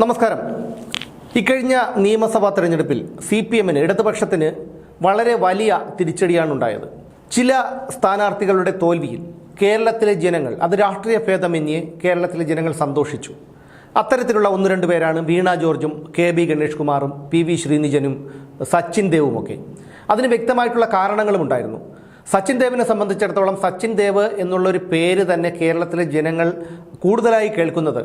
നമസ്കാരം. ഇക്കഴിഞ്ഞ നിയമസഭാ തെരഞ്ഞെടുപ്പിൽ CPM-ന് ഇടതുപക്ഷത്തിന് വളരെ വലിയ തിരിച്ചടിയാണ് ഉണ്ടായത്. ചില സ്ഥാനാർത്ഥികളുടെ തോൽവിയിൽ കേരളത്തിലെ ജനങ്ങൾ, അത് രാഷ്ട്രീയ ഭേദമന്യേ കേരളത്തിലെ ജനങ്ങൾ സന്തോഷിച്ചു. അത്തരത്തിലുള്ള ഒന്ന് രണ്ട് പേരാണ് വീണ ജോർജും KB ഗണേഷ് കുമാറും PV ശ്രീനിജനും സച്ചിൻ ദേവുമൊക്കെ. അതിന് വ്യക്തമായിട്ടുള്ള കാരണങ്ങളും ഉണ്ടായിരുന്നു. സച്ചിൻ ദേവിനെ സംബന്ധിച്ചിടത്തോളം സച്ചിൻ ദേവ് എന്നുള്ളൊരു പേര് തന്നെ കേരളത്തിലെ ജനങ്ങൾ കൂടുതലായി കേൾക്കുന്നത്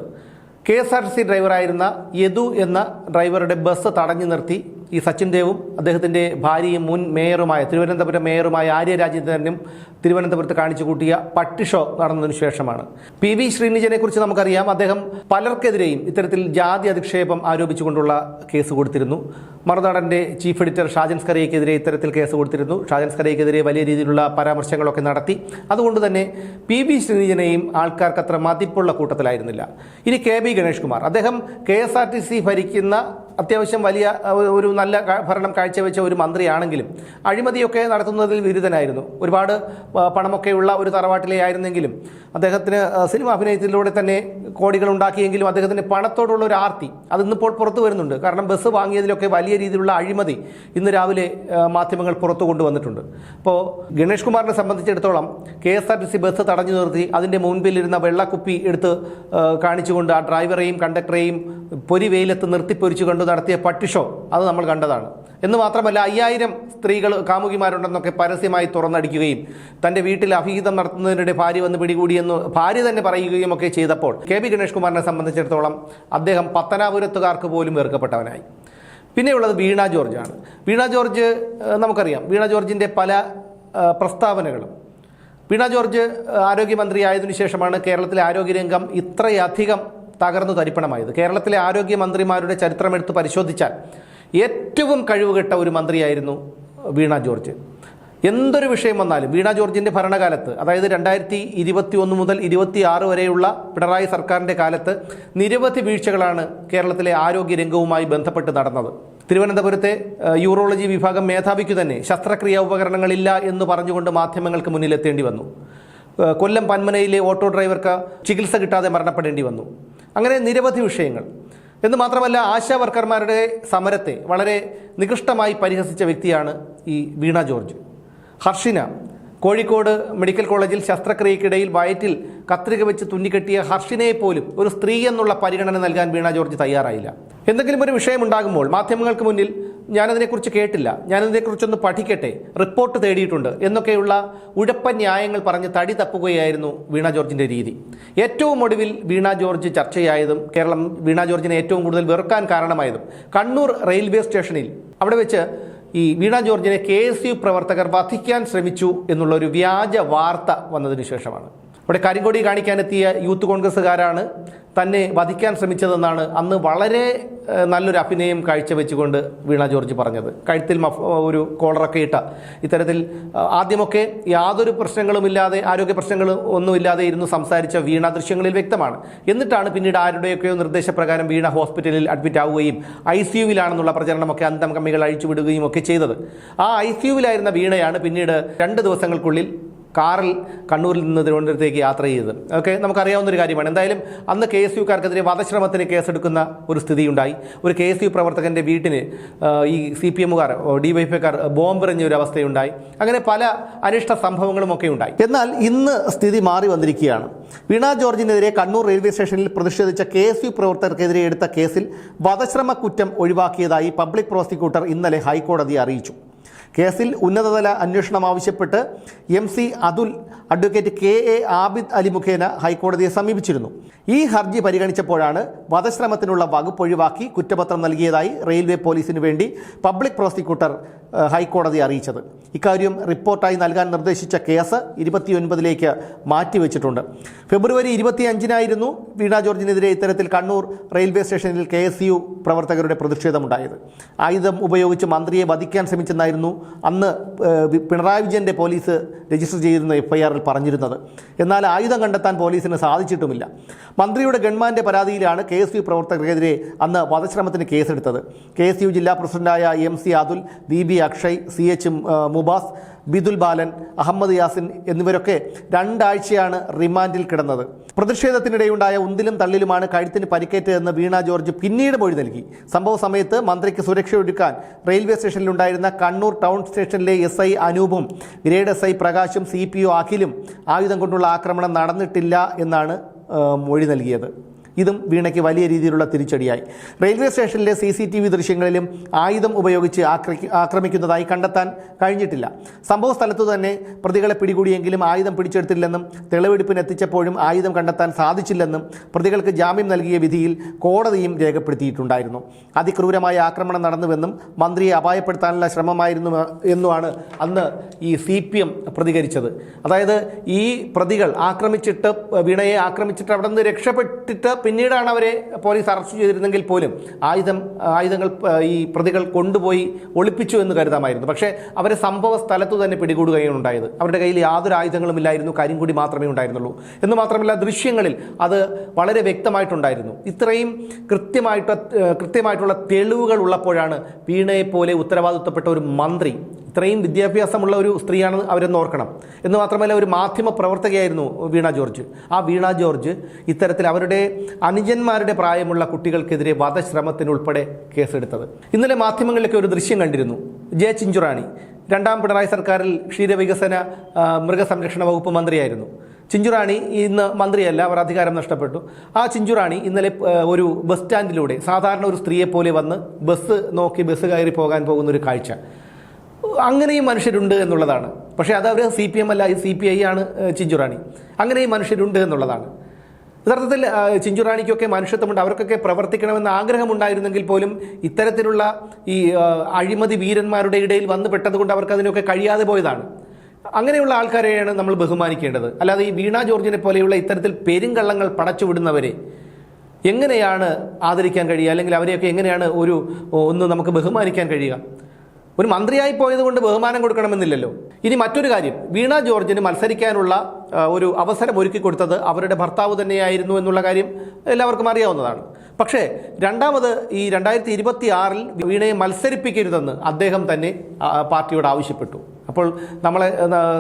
KSRTC ഡ്രൈവറായിരുന്ന യദു എന്ന ഡ്രൈവറുടെ ബസ് തടഞ്ഞു നിർത്തി ഈ സച്ചിൻ ദേവും അദ്ദേഹത്തിൻ്റെ ഭാര്യയും മുൻ മേയറുമായ തിരുവനന്തപുരം മേയറുമായ ആര്യ രാജേന്ദ്രനും തിരുവനന്തപുരത്ത് കാണിച്ചു കൂട്ടിയ പട്ടി ഷോ നടന്നതിനു ശേഷമാണ്. PV ശ്രീനിജനെക്കുറിച്ച് നമുക്കറിയാം. അദ്ദേഹം പലർക്കെതിരെയും ഇത്തരത്തിൽ ജാതി അധിക്ഷേപം ആരോപിച്ചുകൊണ്ടുള്ള കേസ് കൊടുത്തിരുന്നു. മറുനാടൻ്റെ ചീഫ് എഡിറ്റർ ഷാജൻ സ്കറിയയ്ക്കെതിരെ ഇത്തരത്തിൽ കേസ് കൊടുത്തിരുന്നു. ഷാജൻ സ്കറിയയ്ക്കെതിരെ വലിയ രീതിയിലുള്ള പരാമർശങ്ങളൊക്കെ നടത്തി. അതുകൊണ്ട് തന്നെ PV ശ്രീനിജനെയും ആൾക്കാർക്ക് അത്ര മതിപ്പുള്ള കൂട്ടത്തിലായിരുന്നില്ല. ഇനി KB ഗണേഷ് കുമാർ, അദ്ദേഹം KSRTC ഭരിക്കുന്ന അത്യാവശ്യം വലിയ ഒരു നല്ല ഭരണം കാഴ്ചവെച്ച ഒരു മന്ത്രിയാണെങ്കിലും അഴിമതിയൊക്കെ നടത്തുന്നതിൽ വിരുദ്ധനായിരുന്നു. ഒരുപാട് പണമൊക്കെയുള്ള ഒരു തറവാട്ടിലെ ആയിരുന്നെങ്കിലും അദ്ദേഹത്തിന് സിനിമ അഭിനയത്തിലൂടെ തന്നെ കോടികൾ ഉണ്ടാക്കിയെങ്കിലും അദ്ദേഹത്തിന് പണത്തോടുള്ള ഒരു ആർത്തി അത് ഇന്നിപ്പോൾ പുറത്തു വരുന്നുണ്ട്. കാരണം ബസ് വാങ്ങിയതിലൊക്കെ വലിയ രീതിയിലുള്ള അഴിമതി ഇന്ന് രാവിലെ മാധ്യമങ്ങൾ പുറത്തു കൊണ്ടുവന്നിട്ടുണ്ട്. അപ്പോൾ ഗണേഷ് കുമാറിനെ സംബന്ധിച്ചിടത്തോളം KSRTC ബസ് തടഞ്ഞു നിർത്തി അതിൻ്റെ മുൻപിലിരുന്ന വെള്ളക്കുപ്പി എടുത്ത് കാണിച്ചുകൊണ്ട് ആ ഡ്രൈവറെയും കണ്ടക്ടറെയും പൊരിവെയിലത്ത് നിർത്തിപ്പൊരിച്ചു കൊണ്ട് നടത്തിയ പട്ടിഷോ അത് നമ്മൾ കണ്ടതാണ്. എന്ന് മാത്രമല്ല 5000 സ്ത്രീകൾ കാമുകിമാരുണ്ടെന്നൊക്കെ പരസ്യമായി തുറന്നടിക്കുകയും തൻ്റെ വീട്ടിൽ അഭിഹിതം നടത്തുന്നതിനിടെ ഭാര്യ വന്ന് പിടികൂടിയെന്ന് ഭാര്യ തന്നെ പറയുകയും ഒക്കെ ചെയ്തപ്പോൾ KB ഗണേഷ് കുമാറിനെ സംബന്ധിച്ചിടത്തോളം അദ്ദേഹം പത്തനാപുരത്തുകാർക്ക് പോലും വെറുക്കപ്പെട്ടവനായി. പിന്നെയുള്ളത് വീണ ജോർജാണ്. വീണ ജോർജ് നമുക്കറിയാം. വീണ ജോർജിൻ്റെ പല പ്രസ്താവനകളും. വീണ ജോർജ് ആരോഗ്യമന്ത്രിയായതിനു ശേഷമാണ് കേരളത്തിലെ ആരോഗ്യരംഗം ഇത്രയധികം തകർന്നു തരിപ്പണമായത്. കേരളത്തിലെ ആരോഗ്യമന്ത്രിമാരുടെ ചരിത്രമെടുത്ത് പരിശോധിച്ചാൽ ഏറ്റവും കഴിവുകെട്ട ഒരു മന്ത്രിയായിരുന്നു വീണ ജോർജ്. എന്തൊരു വിഷയം വന്നാലും വീണ ജോർജിൻ്റെ ഭരണകാലത്ത്, അതായത് 2021 മുതൽ 26 വരെയുള്ള പിണറായി സർക്കാരിൻ്റെ കാലത്ത് നിരവധി വീഴ്ചകളാണ് കേരളത്തിലെ ആരോഗ്യരംഗവുമായി ബന്ധപ്പെട്ട് നടന്നത്. തിരുവനന്തപുരത്തെ യൂറോളജി വിഭാഗം മേധാവിക്കു തന്നെ ശസ്ത്രക്രിയാ ഉപകരണങ്ങളില്ല എന്ന് പറഞ്ഞുകൊണ്ട് മാധ്യമങ്ങൾക്ക് മുന്നിലെത്തേണ്ടി വന്നു. കൊല്ലം പന്മനയിലെ ഓട്ടോ ഡ്രൈവർക്ക് ചികിത്സ കിട്ടാതെ മരണപ്പെടേണ്ടി വന്നു. അങ്ങനെ നിരവധി വിഷയങ്ങൾ. എന്ന് മാത്രമല്ല ആശാ വർക്കർമാരുടെ സമരത്തെ വളരെ നികൃഷ്ടമായി പരിഹസിച്ച വ്യക്തിയാണ് ഈ വീണ ജോർജ്. ഹർഷിന, കോഴിക്കോട് മെഡിക്കൽ കോളേജിൽ ശസ്ത്രക്രിയക്കിടയിൽ വയറ്റിൽ കത്രിക വെച്ച് തുന്നിക്കെട്ടിയ ഹർഷിനയെ പോലും ഒരു സ്ത്രീ എന്നുള്ള പരിഗണന നൽകാൻ വീണ ജോർജ് തയ്യാറായില്ല. എന്തെങ്കിലും ഒരു വിഷയമുണ്ടാകുമ്പോൾ മാധ്യമങ്ങൾക്ക് മുന്നിൽ ഞാനതിനെക്കുറിച്ച് കേട്ടില്ല, ഞാനതിനെക്കുറിച്ചൊന്ന് പഠിക്കട്ടെ, റിപ്പോർട്ട് തേടിയിട്ടുണ്ട് എന്നൊക്കെയുള്ള ഉഴപ്പൻ ന്യായങ്ങൾ പറഞ്ഞ് തടി തപ്പുകയായിരുന്നു വീണ ജോർജിൻ്റെ രീതി. ഏറ്റവും ഒടുവിൽ വീണ ജോർജ് ചർച്ചയായതും കേരളം വീണ ജോർജിനെ ഏറ്റവും കൂടുതൽ വെറുക്കാൻ കാരണമായതും കണ്ണൂർ റെയിൽവേ സ്റ്റേഷനിൽ അവിടെ വെച്ച് ഈ വീണ ജോർജിനെ KSU പ്രവർത്തകർ വധിക്കാൻ ശ്രമിച്ചു എന്നുള്ളൊരു വ്യാജ വാർത്ത വന്നതിന് ശേഷമാണ്. അവിടെ കരിങ്കൊടി കാണിക്കാനെത്തിയ യൂത്ത് കോൺഗ്രസ്സുകാരാണ് തന്നെ വധിക്കാൻ ശ്രമിച്ചതെന്നാണ് അന്ന് വളരെ നല്ലൊരു അഭിനയം കാഴ്ചവെച്ചുകൊണ്ട് വീണ ജോർജ് പറഞ്ഞത്. കഴുത്തിൽ ഒരു കോളറൊക്കെ ഇട്ട ഇത്തരത്തിൽ ആദ്യമൊക്കെ യാതൊരു പ്രശ്നങ്ങളുമില്ലാതെ, ആരോഗ്യ പ്രശ്നങ്ങൾ ഒന്നുമില്ലാതെ ഇരുന്ന് സംസാരിച്ച വീണ ദൃശ്യങ്ങളിൽ വ്യക്തമാണ്. എന്നിട്ടാണ് പിന്നീട് ആരുടെയൊക്കെയോ നിർദ്ദേശപ്രകാരം വീണ ഹോസ്പിറ്റലിൽ അഡ്മിറ്റ് ആവുകയും ICU-വിലാണെന്നുള്ള പ്രചരണമൊക്കെ അന്തം കമ്മികൾ അഴിച്ചുവിടുകയും ഒക്കെ ചെയ്തത്. ആ ICU-വിലായിരുന്ന വീണയാണ് പിന്നീട് 2 ദിവസങ്ങൾക്കുള്ളിൽ കാറിൽ കണ്ണൂരിൽ നിന്ന് തിരുവനന്തപുരത്തേക്ക് യാത്ര ചെയ്തത്. ഒക്കെ നമുക്കറിയാവുന്നൊരു കാര്യമാണ്. എന്തായാലും അന്ന് KSU-കാർക്കെതിരെ വധശ്രമത്തിന് കേസെടുക്കുന്ന ഒരു സ്ഥിതിയുണ്ടായി. ഒരു KSU പ്രവർത്തകൻ്റെ വീട്ടിന് ഈ CPM-കാർ DYFI-കാർ ബോംബെറിഞ്ഞ ഒരു അവസ്ഥയുണ്ടായി. അങ്ങനെ പല അനിഷ്ട സംഭവങ്ങളുമൊക്കെ ഉണ്ടായി. എന്നാൽ ഇന്ന് സ്ഥിതി മാറി വന്നിരിക്കുകയാണ്. വീണ ജോർജിനെതിരെ കണ്ണൂർ റെയിൽവേ സ്റ്റേഷനിൽ പ്രതിഷേധിച്ച KSU പ്രവർത്തകർക്കെതിരെ എടുത്ത കേസിൽ വധശ്രമ കുറ്റം ഒഴിവാക്കിയതായി പബ്ലിക് പ്രോസിക്യൂട്ടർ ഇന്നലെ ഹൈക്കോടതിയെ അറിയിച്ചു. കേസിൽ ഉന്നതതല അന്വേഷണം ആവശ്യപ്പെട്ട് MC Atul advocate KA Abid Ali മുഖേന ഹൈക്കോടതിയെ സമീപിച്ചിരുന്നു. ഈ ഹർജി പരിഗണിച്ചപ്പോഴാണ് വധശ്രമത്തിനുള്ള വകുപ്പ് ഒഴിവാക്കി കുറ്റപത്രം നൽകിയതായി റെയിൽവേ പോലീസിന് വേണ്ടി പബ്ലിക് പ്രോസിക്യൂട്ടർ ഹൈക്കോടതിയെ അറിയിച്ചത്. ഇക്കാര്യം റിപ്പോർട്ടായി നൽകാൻ നിർദ്ദേശിച്ച കേസ് 29ലേക്ക് മാറ്റിവെച്ചിട്ടുണ്ട്. ഫെബ്രുവരി 25-നായിരുന്നു വീണ ജോർജിനെതിരെ ഇത്തരത്തിൽ കണ്ണൂർ റെയിൽവേ സ്റ്റേഷനിൽ KSU പ്രവർത്തകരുടെ പ്രതിഷേധമുണ്ടായത്. ആയുധം ഉപയോഗിച്ച് മന്ത്രിയെ വധിക്കാൻ ശ്രമിച്ചെന്നായിരുന്നു അന്ന് പിണറായി വിജയൻ്റെ പോലീസ് രജിസ്റ്റർ ചെയ്തിരുന്ന FIR-ൽ പറഞ്ഞിരുന്നത്. എന്നാൽ ആയുധം കണ്ടെത്താൻ പോലീസിന് സാധിച്ചിട്ടുമില്ല. മന്ത്രിയുടെ ഗൺമാൻ്റെ പരാതിയിലാണ് KSU പ്രവർത്തകർക്കെതിരെ അന്ന് വധശ്രമത്തിന് കേസെടുത്തത്. KSU ജില്ലാ പ്രസിഡന്റായ MC Atul, VB Akshay, CH Mubas, ബിദുൽ ബാലൻ, അഹമ്മദ് യാസിൻ എന്നിവരൊക്കെ 2 ആഴ്ചയാണ് റിമാൻഡിൽ കിടന്നത്. പ്രതിഷേധത്തിനിടെയുണ്ടായ ഉന്തിലും തള്ളിലുമാണ് കഴുത്തിന് പരിക്കേറ്റതെന്ന് വീണ ജോർജ് പിന്നീട് മൊഴി നൽകി. സംഭവ സമയത്ത് മന്ത്രിക്ക് സുരക്ഷയൊരുക്കാൻ റെയിൽവേ സ്റ്റേഷനിലുണ്ടായിരുന്ന കണ്ണൂർ ടൗൺ സ്റ്റേഷനിലെ SI അനൂപും ഗ്രേഡ് SI പ്രകാശും CPO അഖിലും ആയുധം കൊണ്ടുള്ള ആക്രമണം നടന്നിട്ടില്ല എന്നാണ് മൊഴി നൽകിയത്. ഇതും വീണയ്ക്ക് വലിയ രീതിയിലുള്ള തിരിച്ചടിയായി. റെയിൽവേ സ്റ്റേഷനിലെ CCTV ദൃശ്യങ്ങളിലും ആയുധം ഉപയോഗിച്ച് ആക്രമിക്കുന്നതായി കണ്ടെത്താൻ കഴിഞ്ഞിട്ടില്ല. സംഭവ സ്ഥലത്തു തന്നെ പ്രതികളെ പിടികൂടിയെങ്കിലും ആയുധം പിടിച്ചെടുത്തില്ലെന്നും തെളിവെടുപ്പിന് എത്തിച്ചപ്പോഴും ആയുധം കണ്ടെത്താൻ സാധിച്ചില്ലെന്നും പ്രതികൾക്ക് ജാമ്യം നൽകിയ വിധിയിൽ കോടതിയും രേഖപ്പെടുത്തിയിട്ടുണ്ടായിരുന്നു. അതിക്രൂരമായ ആക്രമണം നടന്നുവെന്നും മന്ത്രിയെ അപായപ്പെടുത്താനുള്ള ശ്രമമായിരുന്നു എന്നുമാണ് അന്ന് ഈ CPM പ്രതികരിച്ചത്. അതായത് ഈ പ്രതികൾ വീണയെ ആക്രമിച്ചിട്ട് അവിടെ നിന്ന് രക്ഷപ്പെട്ടിട്ട് പിന്നീടാണ് അവരെ പോലീസ് അറസ്റ്റ് ചെയ്തിരുന്നെങ്കിൽ പോലും ആയുധങ്ങൾ ഈ പ്രതികൾ കൊണ്ടുപോയി ഒളിപ്പിച്ചു എന്ന് കരുതാമായിരുന്നു. പക്ഷേ അവരെ സംഭവ സ്ഥലത്തു തന്നെ പിടികൂടുകയാണ് ഉണ്ടായത്. അവരുടെ കയ്യിൽ യാതൊരു ആയുധങ്ങളും ഇല്ലായിരുന്നു, കരിങ്കൊടി മാത്രമേ ഉണ്ടായിരുന്നുള്ളൂ. എന്ന് മാത്രമല്ല ദൃശ്യങ്ങളിൽ അത് വളരെ വ്യക്തമായിട്ടുണ്ടായിരുന്നു. ഇത്രയും കൃത്യമായിട്ടുള്ള തെളിവുകൾ ഉള്ളപ്പോഴാണ് വീണയെ പോലെ ഉത്തരവാദിത്വപ്പെട്ട ഒരു മന്ത്രി, ഇത്രയും വിദ്യാഭ്യാസമുള്ള ഒരു സ്ത്രീയാണ് അവരെന്ന് ഓർക്കണം. എന്ന് മാത്രമല്ല ഒരു മാധ്യമ പ്രവർത്തകയായിരുന്നു വീണ ജോർജ്. ആ വീണ ജോർജ് ഇത്തരത്തിൽ അവരുടെ അനുജന്മാരുടെ പ്രായമുള്ള കുട്ടികൾക്കെതിരെ വധശ്രമത്തിനുൾപ്പെടെ കേസെടുത്തത്. ഇന്നലെ മാധ്യമങ്ങളിലൊക്കെ ഒരു ദൃശ്യം കണ്ടിരുന്നു. ജെ ചിഞ്ചുറാണി 2ാം പിണറായി സർക്കാരിൽ ക്ഷീരവികസന മൃഗസംരക്ഷണ വകുപ്പ് മന്ത്രിയായിരുന്നു. ചിഞ്ചുറാണി ഇന്ന് മന്ത്രിയല്ല, അവർ അധികാരം നഷ്ടപ്പെട്ടു. ആ ചിഞ്ചുറാണി ഇന്നലെ ഒരു ബസ് സ്റ്റാൻഡിലൂടെ സാധാരണ ഒരു സ്ത്രീയെ പോലെ വന്ന് ബസ് നോക്കി ബസ് കയറി പോകാൻ പോകുന്ന ഒരു കാഴ്ച. അങ്ങനെയും മനുഷ്യരുണ്ട് എന്നുള്ളതാണ്. പക്ഷേ അത് അവർ CPM അല്ല, CPI ആണ് ചിഞ്ചുറാണി. അങ്ങനെയും മനുഷ്യരുണ്ട് എന്നുള്ളതാണ്. യഥാർത്ഥത്തിൽ ചിഞ്ചുറാണിക്കൊക്കെ മനുഷ്യത്വമുണ്ട്. അവർക്കൊക്കെ പ്രവർത്തിക്കണമെന്ന് ആഗ്രഹമുണ്ടായിരുന്നെങ്കിൽ പോലും ഇത്തരത്തിലുള്ള ഈ അഴിമതി വീരന്മാരുടെ ഇടയിൽ വന്നു പെട്ടതുകൊണ്ട് അവർക്ക് അതിനൊക്കെ കഴിയാതെ പോയതാണ്. അങ്ങനെയുള്ള ആൾക്കാരെയാണ് നമ്മൾ ബഹുമാനിക്കേണ്ടത്. അല്ലാതെ ഈ വീണ ജോർജിനെ പോലെയുള്ള ഇത്തരത്തിൽ പെരുങ്കള്ളങ്ങൾ പടച്ചുവിടുന്നവരെ എങ്ങനെയാണ് ആദരിക്കാൻ കഴിയുക? അല്ലെങ്കിൽ അവരെയൊക്കെ എങ്ങനെയാണ് ഒന്ന് നമുക്ക് ബഹുമാനിക്കാൻ കഴിയുക? ഒരു മന്ത്രിയായി പോയത് കൊണ്ട് ബഹുമാനം കൊടുക്കണമെന്നില്ലല്ലോ. ഇനി മറ്റൊരു കാര്യം, വീണ ജോർജിന് മത്സരിക്കാനുള്ള ഒരു അവസരം ഒരുക്കി കൊടുത്തത് അവരുടെ ഭർത്താവ് തന്നെയായിരുന്നു എന്നുള്ള കാര്യം എല്ലാവർക്കും അറിയാവുന്നതാണ്. പക്ഷേ രണ്ടാമത് ഈ 2026 വീണയെ മത്സരിപ്പിക്കരുതെന്ന് അദ്ദേഹം തന്നെ പാർട്ടിയോട് ആവശ്യപ്പെട്ടു. അപ്പോൾ നമ്മളെ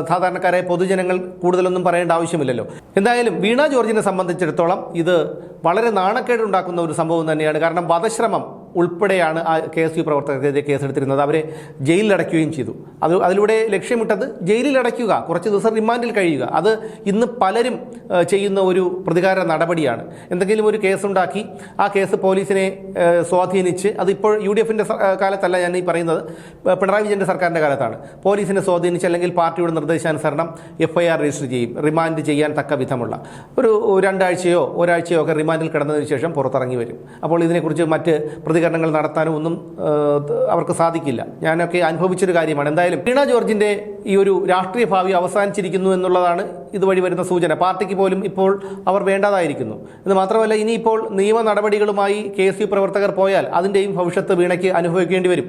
സാധാരണക്കാരായ പൊതുജനങ്ങൾ കൂടുതലൊന്നും പറയേണ്ട ആവശ്യമില്ലല്ലോ. എന്തായാലും വീണ ജോർജിനെ സംബന്ധിച്ചിടത്തോളം ഇത് വളരെ നാണക്കേടുണ്ടാക്കുന്ന ഒരു സംഭവം തന്നെയാണ്. കാരണം വധശ്രമം ഉൾപ്പെടെയാണ് ആ KSU പ്രവർത്തകർക്കെതിരെ കേസെടുത്തിരുന്നത്. അവരെ ജയിലിലടയ്ക്കുകയും ചെയ്തു. അതിലൂടെ ലക്ഷ്യമിട്ടത് ജയിലിലടയ്ക്കുക, കുറച്ച് ദിവസം റിമാൻഡിൽ കഴിയുക. അത് ഇന്ന് പലരും ചെയ്യുന്ന ഒരു പ്രതികാര നടപടിയാണ്. എന്തെങ്കിലും ഒരു കേസുണ്ടാക്കി ആ കേസ് പോലീസിനെ സ്വാധീനിച്ച്, അതിപ്പോൾ UDFന്റെ കാലത്തല്ല ഞാൻ ഈ പറയുന്നത്, പിണറായി വിജയന്റെ സർക്കാരിൻ്റെ കാലത്താണ്. പോലീസിനെ സ്വാധീനിച്ച് അല്ലെങ്കിൽ പാർട്ടിയുടെ നിർദ്ദേശാനുസരണം FIR രജിസ്റ്റർ ചെയ്യും. റിമാൻഡ് ചെയ്യാൻ തക്ക വിധമുള്ള ഒരു 2 ആഴ്ചയോ ഒരാഴ്ചയോ ഒക്കെ റിമാൻഡിൽ കിടന്നതിന് ശേഷം പുറത്തിറങ്ങി വരും. അപ്പോൾ ഇതിനെക്കുറിച്ച് മറ്റ് പ്രതികരണങ്ങൾ നടത്താനും ഒന്നും അവർക്ക് സാധിക്കില്ല. ഞാനൊക്കെ അനുഭവിച്ചൊരു കാര്യമാണ്. എന്തായാലും വീണ ജോർജിന്റെ ഈ ഒരു രാഷ്ട്രീയ ഭാവി അവസാനിച്ചിരിക്കുന്നു എന്നുള്ളതാണ് ഇതുവഴി വരുന്ന സൂചന. പാർട്ടിക്ക് പോലും ഇപ്പോൾ അവർ വേണ്ടതായിരിക്കുന്നു. ഇത് മാത്രമല്ല, ഇനിയിപ്പോൾ നിയമ നടപടികളുമായി KSU പ്രവർത്തകർ പോയാൽ അതിൻ്റെയും ഭവിഷ്യത്ത് വീണയ്ക്ക് അനുഭവിക്കേണ്ടി വരും.